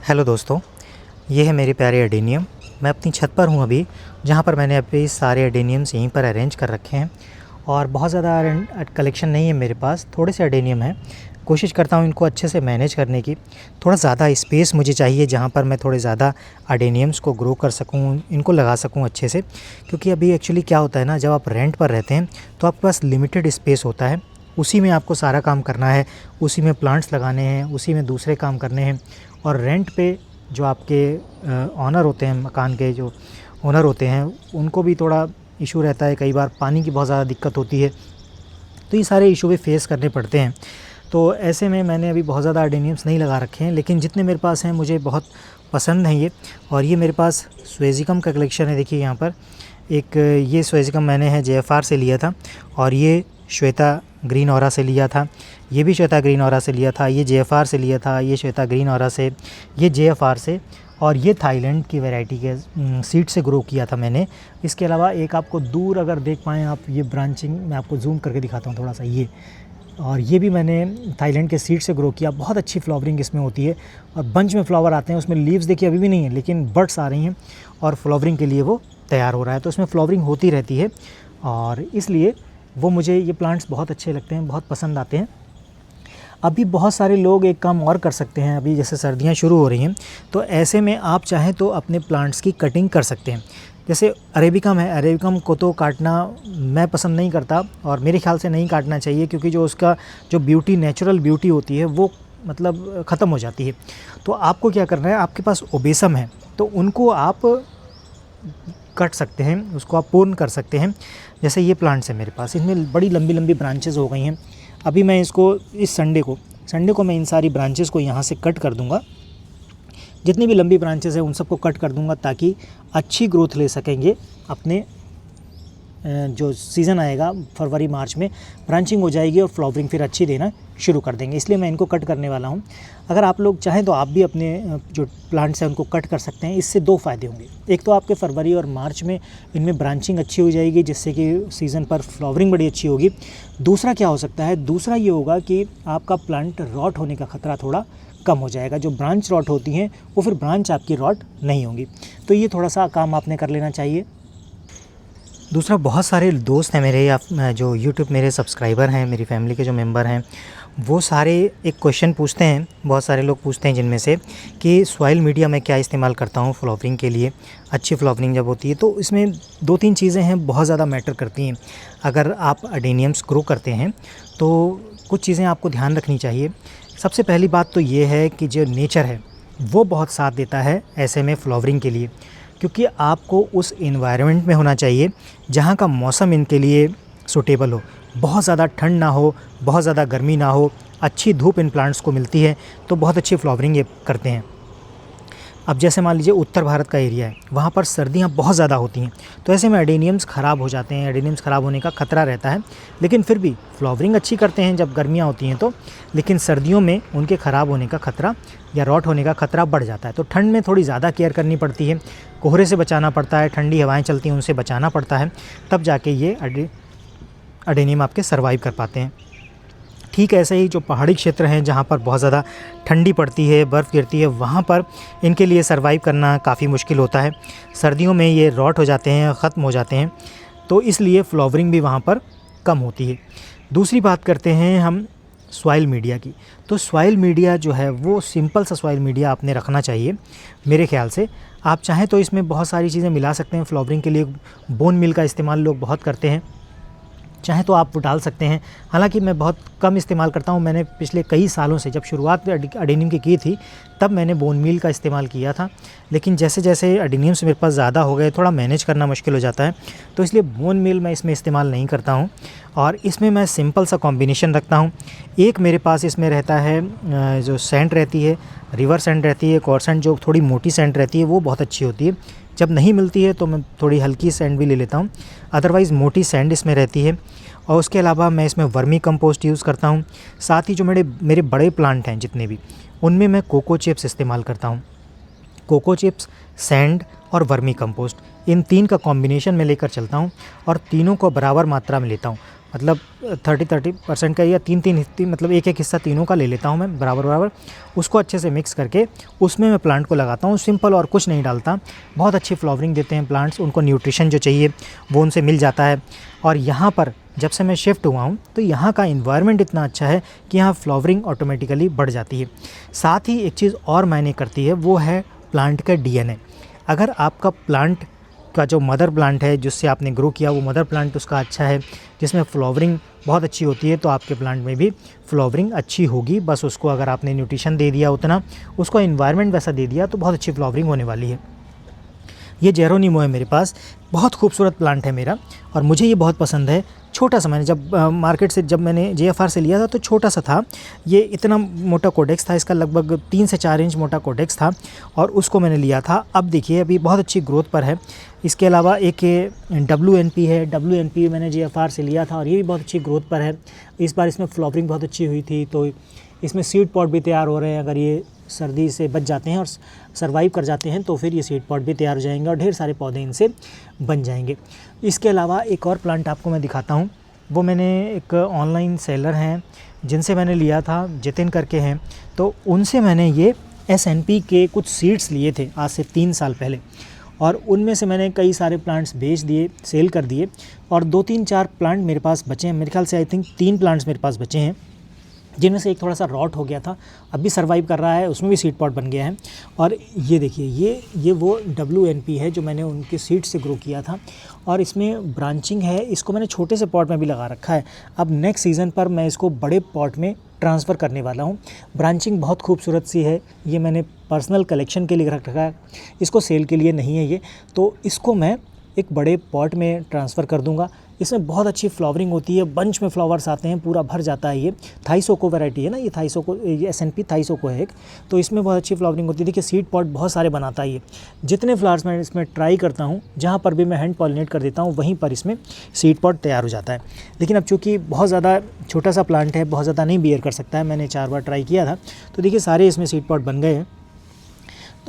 Hello दोस्तों, ये है मेरे प्यारे एडेनियम। मैं अपनी छत पर हूँ अभी, जहाँ पर मैंने अभी सारे एडेनियम्स यहीं पर अरेंज कर रखे हैं और बहुत ज़्यादा कलेक्शन नहीं है मेरे पास, थोड़े से एडेनियम हैं। कोशिश करता हूँ इनको अच्छे से मैनेज करने की। थोड़ा ज़्यादा स्पेस मुझे चाहिए जहाँ पर मैं थोड़े ज़्यादा एडेनियम्स को ग्रो कर सकूँ, इनको लगा सकूँ अच्छे से। क्योंकि अभी एक्चुअली क्या होता है ना, जब आप रेंट पर रहते हैं तो आपके पास लिमिटेड स्पेस होता है, उसी में आपको सारा काम करना है, उसी में प्लांट्स लगाने हैं, उसी में दूसरे काम करने हैं। और रेंट पे जो आपके ऑनर होते हैं, मकान के जो ओनर होते हैं, उनको भी थोड़ा इशू रहता है, कई बार पानी की बहुत ज़्यादा दिक्कत होती है, तो ये सारे इशू भी फेस करने पड़ते हैं। तो ऐसे में मैंने अभी बहुत ज़्यादा एडेनियम्स नहीं लगा रखे हैं, लेकिन जितने मेरे पास हैं मुझे बहुत पसंद हैं ये। और ये मेरे पास स्वेजिकम का कलेक्शन है। देखिए यहाँ पर एक ये स्वेजिकम मैंने है जेएफआर से लिया था, और ये श्वेता ग्रीन ऑरा से लिया था, ये भी श्वेता ग्रीन ऑरा से लिया था, ये जेएफआर से लिया था, ये श्वेता ग्रीन ऑरा से, ये जेएफआर से, और ये थाईलैंड की वैरायटी के सीड से ग्रो किया था मैंने। इसके अलावा एक आपको दूर अगर देख पाएँ आप, ये ब्रांचिंग मैं आपको जूम करके दिखाता हूँ थोड़ा सा, ये और ये भी मैंने थाईलैंड के सीड से ग्रो किया। बहुत अच्छी फ्लावरिंग इसमें होती है और बंच में फ्लावर आते हैं। उसमें लीव्स देखिए अभी भी नहीं है, लेकिन बड्स आ रही हैं और फ्लावरिंग के लिए वो तैयार हो रहा है। तो इसमें फ्लावरिंग होती रहती है और इसलिए वो मुझे ये प्लांट्स बहुत अच्छे लगते हैं, बहुत पसंद आते हैं। अभी बहुत सारे लोग एक काम और कर सकते हैं, अभी जैसे सर्दियाँ शुरू हो रही हैं, तो ऐसे में आप चाहें तो अपने प्लांट्स की कटिंग कर सकते हैं। जैसे अरेबिकम है, अरेबिकम को तो काटना मैं पसंद नहीं करता और मेरे ख्याल से नहीं काटना चाहिए, क्योंकि जो उसका जो ब्यूटी, नेचुरल ब्यूटी होती है, वो मतलब ख़त्म हो जाती है। तो आपको क्या करना है, आपके पास ओबेसम है तो उनको आप कट सकते हैं, उसको आप पूर्ण कर सकते हैं। जैसे ये प्लांट्स है मेरे पास, इनमें बड़ी लंबी लंबी ब्रांचेज़ हो गई हैं। अभी मैं इसको इस संडे को मैं इन सारी ब्रांचेज़ को यहाँ से कट कर दूँगा। जितनी भी लंबी ब्रांचेज़ हैं उन सबको कट कर दूँगा, ताकि अच्छी ग्रोथ ले सकेंगे। अपने जो सीज़न आएगा फरवरी मार्च में ब्रांचिंग हो जाएगी और फ्लावरिंग फिर अच्छी देना शुरू कर देंगे, इसलिए मैं इनको कट करने वाला हूँ। अगर आप लोग चाहें तो आप भी अपने जो प्लांट्स हैं उनको कट कर सकते हैं। इससे दो फ़ायदे होंगे, एक तो आपके फरवरी और मार्च में इनमें ब्रांचिंग अच्छी हो जाएगी, जिससे कि सीज़न पर फ्लावरिंग बड़ी अच्छी होगी। दूसरा क्या हो सकता है, दूसरा ये होगा कि आपका प्लांट रॉट होने का ख़तरा थोड़ा कम हो जाएगा। जो ब्रांच रॉट होती हैं वो फिर ब्रांच आपकी रॉट नहीं होंगी। तो ये थोड़ा सा काम आपने कर लेना चाहिए। दूसरा, बहुत सारे दोस्त हैं मेरे या जो यूट्यूब मेरे सब्सक्राइबर हैं, मेरी फैमिली के जो मेंबर हैं, वो सारे एक क्वेश्चन पूछते हैं, बहुत सारे लोग पूछते हैं जिनमें से कि सॉइल मीडिया में क्या इस्तेमाल करता हूँ फ्लावरिंग के लिए, अच्छी फ्लावरिंग जब होती है। तो इसमें 2-3 चीज़ें हैं, बहुत ज़्यादा मैटर करती हैं। अगर आप एडेनियम्स ग्रो करते हैं तो कुछ चीज़ें आपको ध्यान रखनी चाहिए। सबसे पहली बात तो ये है कि जो नेचर है वो बहुत साथ देता है ऐसे में फ्लावरिंग के लिए, क्योंकि आपको उस एनवायरनमेंट में होना चाहिए जहाँ का मौसम इनके लिए सूटेबल हो। बहुत ज़्यादा ठंड ना हो, बहुत ज़्यादा गर्मी ना हो, अच्छी धूप इन प्लांट्स को मिलती है तो बहुत अच्छी फ्लावरिंग ये करते हैं। अब जैसे मान लीजिए उत्तर भारत का एरिया है, वहाँ पर सर्दियाँ बहुत ज़्यादा होती हैं, तो ऐसे में एडेनियम्स ख़राब हो जाते हैं, एडेनियम्स ख़राब होने का ख़तरा रहता है। लेकिन फिर भी फ्लावरिंग अच्छी करते हैं जब गर्मियाँ होती हैं तो, लेकिन सर्दियों में उनके ख़राब होने का ख़तरा या रॉट होने का ख़तरा बढ़ जाता है। तो ठंड में थोड़ी ज़्यादा केयर करनी पड़ती है, कोहरे से बचाना पड़ता है, ठंडी हवाएँ चलती हैं उनसे बचाना पड़ता है, तब जाके ये एडेनियम आपके सर्वाइव कर पाते हैं। ठीक ऐसे ही जो पहाड़ी क्षेत्र हैं जहाँ पर बहुत ज़्यादा ठंडी पड़ती है, बर्फ़ गिरती है, वहाँ पर इनके लिए सर्वाइव करना काफ़ी मुश्किल होता है। सर्दियों में ये रॉट हो जाते हैं, ख़त्म हो जाते हैं, तो इसलिए फ्लावरिंग भी वहाँ पर कम होती है। दूसरी बात करते हैं हम सॉइल मीडिया की। तो सॉइल मीडिया जो है वो सिंपल सा सॉइल मीडिया आपने रखना चाहिए मेरे ख़्याल से। आप चाहें तो इसमें बहुत सारी चीज़ें मिला सकते हैं फ्लावरिंग के लिए। बोन मील का इस्तेमाल लोग बहुत करते हैं, चाहे तो आप वो डाल सकते हैं। हालांकि मैं बहुत कम इस्तेमाल करता हूं। मैंने पिछले कई सालों से, जब शुरुआत एडेनियम की थी, तब मैंने बोन मील का इस्तेमाल किया था। लेकिन जैसे जैसे एडेनियम्स मेरे पास ज़्यादा हो गए, थोड़ा मैनेज करना मुश्किल हो जाता है, तो इसलिए बोन मील मैं इसमें इस्तेमाल नहीं करता हूं। और इसमें मैं सिंपल सा कॉम्बिनेशन रखता हूँ। एक मेरे पास इसमें रहता है जो सैंड रहती है, रिवर सैंड रहती है, एक और सैंड जो थोड़ी मोटी सैंड रहती है, वो बहुत अच्छी होती है। जब नहीं मिलती है तो मैं थोड़ी हल्की सैंड भी ले लेता हूँ, अदरवाइज़ मोटी सैंड इसमें रहती है। और उसके अलावा मैं इसमें वर्मी कंपोस्ट यूज़ करता हूँ। साथ ही जो मेरे बड़े प्लांट हैं जितने भी, उनमें मैं कोको चिप्स इस्तेमाल करता हूँ। कोको चिप्स, सैंड और वर्मी कंपोस्ट, इन 3 का कॉम्बिनेशन में लेकर चलता हूँ और तीनों को बराबर मात्रा में लेता हूँ। मतलब 30% का या तीन मतलब एक हिस्सा तीनों का ले लेता हूँ मैं बराबर, उसको अच्छे से मिक्स करके उसमें मैं प्लांट को लगाता हूँ। सिंपल और कुछ नहीं डालता, बहुत अच्छी फ्लावरिंग देते हैं प्लांट्स, उनको न्यूट्रिशन जो चाहिए वो उनसे मिल जाता है। और यहाँ पर जब से मैं शिफ्ट हुआ हूँ तो यहाँ का इन्वायरमेंट इतना अच्छा है कि यहाँ फ्लावरिंग ऑटोमेटिकली बढ़ जाती है। साथ ही एक चीज़ और मायने करती है, वो है प्लांट का डीएनए। अगर आपका प्लांट का जो मदर प्लांट है जिससे आपने ग्रो किया, वो मदर प्लांट उसका अच्छा है, जिसमें फ्लावरिंग बहुत अच्छी होती है, तो आपके प्लांट में भी फ्लावरिंग अच्छी होगी। बस उसको अगर आपने न्यूट्रिशन दे दिया उतना, उसको एनवायरनमेंट वैसा दे दिया, तो बहुत अच्छी फ्लावरिंग होने वाली है। ये जेरोनिमो है मेरे पास, बहुत खूबसूरत प्लांट है मेरा और मुझे ये बहुत पसंद है। छोटा सा मैंने जब मार्केट से जब मैंने जेएफआर से लिया था तो छोटा सा था, ये इतना मोटा कोडेक्स था, इसका लगभग 3 से 4 इंच मोटा कोडेक्स था और उसको मैंने लिया था। अब देखिए अभी बहुत अच्छी ग्रोथ पर है। इसके अलावा एक WNP है, WNP मैंने जेएफआर से लिया था और ये भी बहुत अच्छी ग्रोथ पर है। इस बार इसमें फ्लावरिंग बहुत अच्छी हुई थी, तो इसमें सीड पॉट भी तैयार हो रहे हैं। अगर ये सर्दी से बच जाते हैं और सर्वाइव कर जाते हैं तो फिर ये सीड पॉट भी तैयार हो जाएंगे और ढेर सारे पौधे इनसे बन जाएंगे। इसके अलावा एक और प्लांट आपको मैं दिखाता हूँ, वो मैंने एक ऑनलाइन सेलर हैं जिनसे मैंने लिया था, जितिन करके हैं, तो उनसे मैंने ये SNP के कुछ सीड्स लिए थे आज से 3 साल पहले और उनमें से मैंने कई सारे प्लांट्स बेच दिए, सेल कर दिए और 2-3-4 प्लांट मेरे पास बचे हैं। मेरे ख्याल से आई थिंक 3 प्लांट्स मेरे पास बचे हैं, जिनमें से एक थोड़ा सा रॉट हो गया था, अब भी सर्वाइव कर रहा है, उसमें भी सीड पॉट बन गया है। और ये देखिए ये वो WNP है जो मैंने उनके सीड से ग्रो किया था और इसमें ब्रांचिंग है। इसको मैंने छोटे से पॉट में भी लगा रखा है। अब नेक्स्ट सीज़न पर मैं इसको बड़े पॉट में ट्रांसफ़र करने वाला हूँ। ब्रांचिंग बहुत खूबसूरत सी है, ये मैंने पर्सनल कलेक्शन के लिए रख रखा है, इसको सेल के लिए नहीं है ये। तो इसको मैं एक बड़े पॉट में ट्रांसफ़र कर दूंगा। इसमें बहुत अच्छी फ्लावरिंग होती है, बंच में फ्लावर्स आते हैं, पूरा भर जाता है। ये थाइसोको वैरायटी है ना, ये थाइसोको, ये SNP थाइसोको है एक, तो इसमें बहुत अच्छी फ्लावरिंग होती है। देखिए सीड पॉट बहुत सारे बनाता है ये। जितने फ्लावर्स मैं इसमें ट्राई करता हूँ, जहाँ पर भी मैं हैंड पॉलिनेट कर देता हूँ, वहीं पर इसमें सीड पॉट तैयार हो जाता है। लेकिन अब चूँकि बहुत ज़्यादा छोटा सा प्लांट है, बहुत ज़्यादा नहीं बियर कर सकता है, मैंने 4 बार ट्राई किया था, तो देखिए सारे इसमें सीड पॉट बन गए हैं।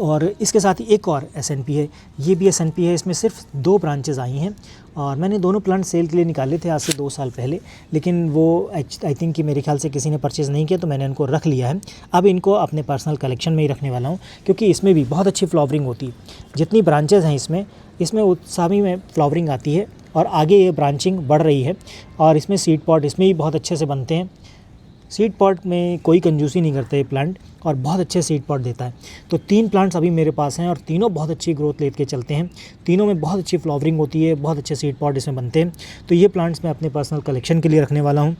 और इसके साथ ही एक और SNP है, ये भी SNP है, इसमें सिर्फ 2 ब्रांचेज़ आई हैं और मैंने दोनों प्लांट सेल के लिए निकाले थे आज से 2 साल पहले, लेकिन वो आई थिंक कि मेरे ख्याल से किसी ने परचेज़ नहीं किया, तो मैंने इनको रख लिया है। अब इनको अपने पर्सनल कलेक्शन में ही रखने वाला हूँ, क्योंकि इसमें भी बहुत अच्छी फ्लावरिंग होती है। जितनी ब्रांचेज़ हैं इसमें उत्सामी में फ्लावरिंग आती है और आगे ये ब्रांचिंग बढ़ रही है और इसमें सीड पॉट इसमें भी बहुत अच्छे से बनते हैं। सीड पॉट में कोई कंजूसी नहीं करता ये प्लांट और बहुत अच्छे सीड पॉट देता है। तो 3 प्लांट्स अभी मेरे पास हैं और तीनों बहुत अच्छी ग्रोथ लेके चलते हैं, तीनों में बहुत अच्छी फ्लावरिंग होती है, बहुत अच्छे सीड पॉट इसमें बनते हैं। तो ये प्लांट्स मैं अपने पर्सनल कलेक्शन के लिए रखने वाला हूँ।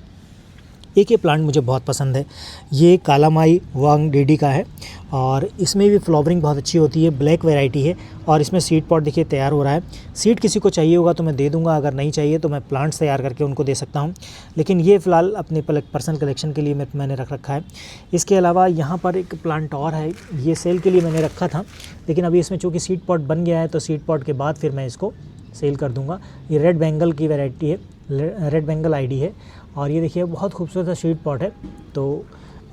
एक ये प्लांट मुझे बहुत पसंद है, ये कालामाई वांग डीडी का है और इसमें भी फ्लावरिंग बहुत अच्छी होती है, ब्लैक वैरायटी है और इसमें सीड पॉट देखिए तैयार हो रहा है। सीड किसी को चाहिए होगा तो मैं दे दूंगा, अगर नहीं चाहिए तो मैं प्लांट्स तैयार करके उनको दे सकता हूं, लेकिन ये फ़िलहाल अपने पर्सनल कलेक्शन के लिए मैंने रख रखा है। इसके अलावा यहाँ पर एक प्लांट और है, ये सेल के लिए मैंने रखा था, लेकिन अभी इसमें चूँकि सीड पॉट बन गया है तो सीड पॉट के बाद फिर मैं इसको सेल कर दूँगा। ये रेड बेंगल की वैरायटी है, रेड बेंगल ID है और ये देखिए बहुत खूबसूरत सा सीड पॉट है। तो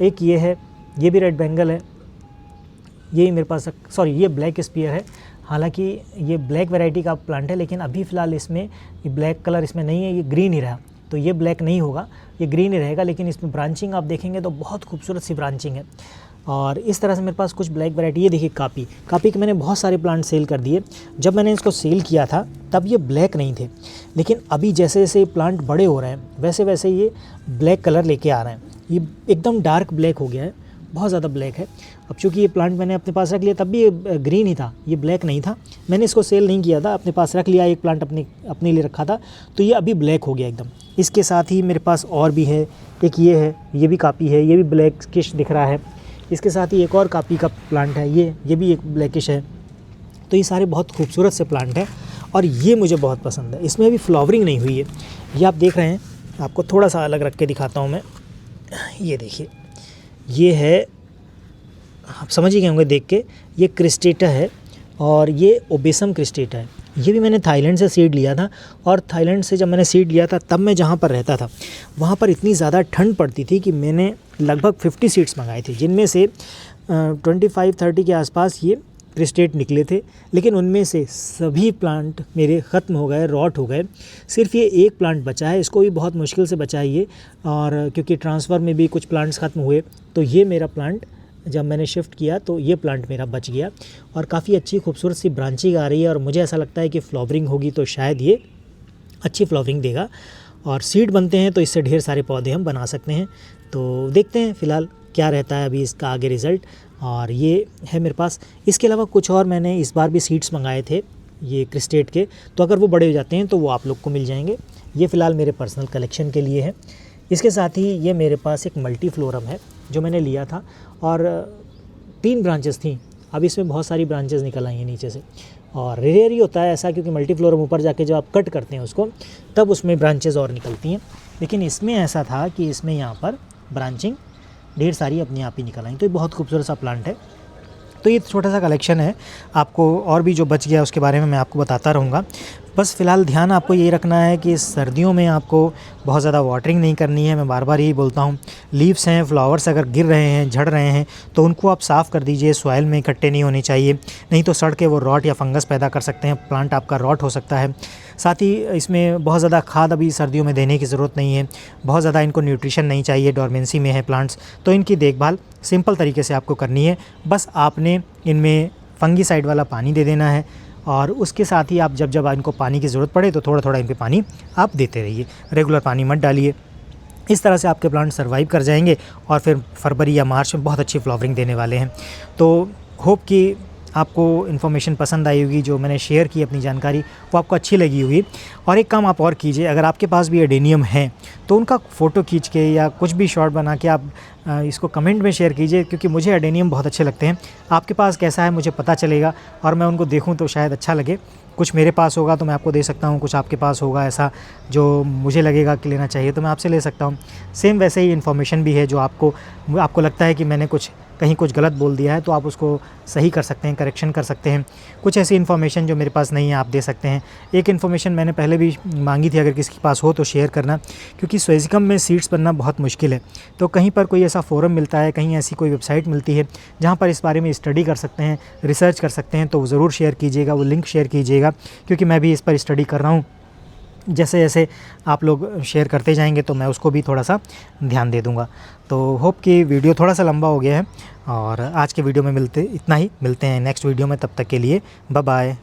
एक ये है, ये भी रेड बेंगल है, ये मेरे पास, सॉरी ये ब्लैक स्पीयर है। हालांकि ये ब्लैक वैरायटी का प्लांट है, लेकिन अभी फ़िलहाल इसमें ये ब्लैक कलर इसमें नहीं है, ये ग्रीन ही रहा, तो ये ब्लैक नहीं होगा, ये ग्रीन ही रहेगा। लेकिन इसमें ब्रांचिंग आप देखेंगे तो बहुत खूबसूरत सी ब्रांचिंग है। और इस तरह से मेरे पास कुछ ब्लैक वैरायटी, ये देखिए कापी के मैंने बहुत सारे प्लांट सेल कर दिए। जब मैंने इसको सेल किया था तब ये ब्लैक नहीं थे, लेकिन अभी जैसे जैसे प्लांट बड़े हो रहे हैं वैसे वैसे ये ब्लैक कलर लेके आ रहे हैं। ये एकदम डार्क ब्लैक हो गया है, बहुत ज़्यादा ब्लैक है। अब चूँकि ये प्लांट मैंने अपने पास रख लिया, तब भी ये ग्रीन ही था, ये ब्लैक नहीं था। मैंने इसको सेल नहीं किया था, अपने पास रख लिया, एक प्लांट अपने लिए रखा था, तो ये अभी ब्लैक हो गया एकदम। इसके साथ ही मेरे पास और भी है, एक ये है, ये भी कापी है, ये भी ब्लैकिश दिख रहा है। इसके साथ ही एक और कापी का प्लांट है, ये भी एक ब्लैकिश है। तो ये सारे बहुत खूबसूरत से प्लांट हैं और ये मुझे बहुत पसंद है। इसमें अभी फ्लावरिंग नहीं हुई है, ये आप देख रहे हैं, आपको थोड़ा सा अलग रख के दिखाता हूँ मैं। ये देखिए, ये है, आप समझ ही गए होंगे देख के, ये क्रिस्टेटा है और ये ओबेसम क्रिस्टेटा है। ये भी मैंने थाईलैंड से सीड लिया था और थाईलैंड से जब मैंने सीड लिया था तब मैं जहाँ पर रहता था वहाँ पर इतनी ज़्यादा ठंड पड़ती थी कि मैंने लगभग 50 सीड्स मंगाए थे, जिनमें से 25-30 के आसपास ये क्रिस्टेट निकले थे, लेकिन उनमें से सभी प्लांट मेरे ख़त्म हो गए, रॉट हो गए। सिर्फ ये एक प्लांट बचा है, इसको भी बहुत मुश्किल से बचा है ये, और क्योंकि ट्रांसफ़र में भी कुछ प्लांट्स ख़त्म हुए, तो ये मेरा प्लांट जब मैंने शिफ्ट किया तो ये प्लांट मेरा बच गया और काफ़ी अच्छी खूबसूरत सी ब्रांचिंग आ रही है। और मुझे ऐसा लगता है कि फ्लावरिंग होगी तो शायद ये अच्छी फ्लावरिंग देगा, और सीड बनते हैं तो इससे ढेर सारे पौधे हम बना सकते हैं। तो देखते हैं फ़िलहाल क्या रहता है अभी इसका आगे रिज़ल्ट। और ये है मेरे पास, इसके अलावा कुछ और मैंने इस बार भी सीड्स मंगाए थे ये क्रिस्टेट के, तो अगर वो बड़े हो जाते हैं तो वो आप लोग को मिल जाएंगे। ये फ़िलहाल मेरे पर्सनल कलेक्शन के लिए है। इसके साथ ही ये मेरे पास एक मल्टीफ्लोरम है जो मैंने लिया था, और 3 ब्रांचेस थी, अब इसमें बहुत सारी ब्रांचेस निकल आई हैं नीचे से। और रेयर ही होता है ऐसा, क्योंकि मल्टीफ्लोरम ऊपर जाके जब आप कट करते हैं उसको तब उसमें ब्रांचेस और निकलती हैं, लेकिन इसमें ऐसा था कि इसमें यहाँ पर ब्रांचिंग ढेर सारी अपने आप ही निकल आई। तो ये बहुत खूबसूरत सा प्लांट है। तो ये छोटा सा कलेक्शन है, आपको और भी जो बच गया उसके बारे में मैं आपको बताता रहूँगा। बस फ़िलहाल ध्यान आपको ये रखना है कि सर्दियों में आपको बहुत ज़्यादा वाटरिंग नहीं करनी है। मैं बार बार यही बोलता हूँ, लीव्स हैं, फ्लावर्स अगर गिर रहे हैं, झड़ रहे हैं, तो उनको आप साफ़ कर दीजिए, सॉइल में इकट्ठे नहीं होने चाहिए, नहीं तो सड़ के वो रॉट या फंगस पैदा कर सकते हैं, प्लांट आपका रॉट हो सकता है। साथ ही इसमें बहुत ज़्यादा खाद अभी सर्दियों में देने की ज़रूरत नहीं है, बहुत ज़्यादा इनको न्यूट्रिशन नहीं चाहिए, डोरमेंसी में है प्लांट्स, तो इनकी देखभाल सिंपल तरीके से आपको करनी है। बस आपने इनमें फंगीसाइड वाला पानी दे देना है, और उसके साथ ही आप जब जब इनको पानी की ज़रूरत पड़े तो थोड़ा थोड़ा इन पे पानी आप देते रहिए, रेगुलर पानी मत डालिए। इस तरह से आपके प्लांट सर्वाइव कर जाएंगे और फिर फरवरी या मार्च में बहुत अच्छी फ्लावरिंग देने वाले हैं। तो होप कि आपको इन्फॉर्मेशन पसंद आई होगी, जो मैंने शेयर की अपनी जानकारी वो आपको अच्छी लगी होगी। और एक काम आप और कीजिए, अगर आपके पास भी एडेनियम है तो उनका फ़ोटो खींच के या कुछ भी शॉट बना के आप इसको कमेंट में शेयर कीजिए, क्योंकि मुझे एडेनियम बहुत अच्छे लगते हैं। आपके पास कैसा है मुझे पता चलेगा, और मैं उनको देखूं तो शायद अच्छा लगे। कुछ मेरे पास होगा तो मैं आपको दे सकता हूँ, कुछ आपके पास होगा ऐसा जो मुझे लगेगा कि लेना चाहिए तो मैं आपसे ले सकता हूँ। सेम वैसे ही इन्फॉर्मेशन भी है, जो आपको लगता है कि मैंने कहीं कुछ गलत बोल दिया है तो आप उसको सही कर सकते हैं, करेक्शन कर सकते हैं। कुछ ऐसी इन्फॉर्मेशन जो मेरे पास नहीं है आप दे सकते हैं। एक इन्फॉर्मेशन मैंने पहले भी मांगी थी, अगर किसी के पास हो तो शेयर करना, क्योंकि स्वेजिकम में सीड्स बनना बहुत मुश्किल है। तो कहीं पर कोई ऐसा फोरम मिलता है, कहीं ऐसी कोई वेबसाइट मिलती है जहाँ पर इस बारे में स्टडी कर सकते हैं, रिसर्च कर सकते हैं, तो ज़रूर शेयर कीजिएगा, वो लिंक शेयर कीजिएगा, क्योंकि मैं भी इस पर स्टडी कर रहा हूँ। जैसे जैसे आप लोग शेयर करते जाएंगे तो मैं उसको भी थोड़ा सा ध्यान दे दूँगा। तो होप कि वीडियो थोड़ा सा लंबा हो गया है, और आज के वीडियो में मिलते हैं नेक्स्ट वीडियो में। तब तक के लिए बाय बाय।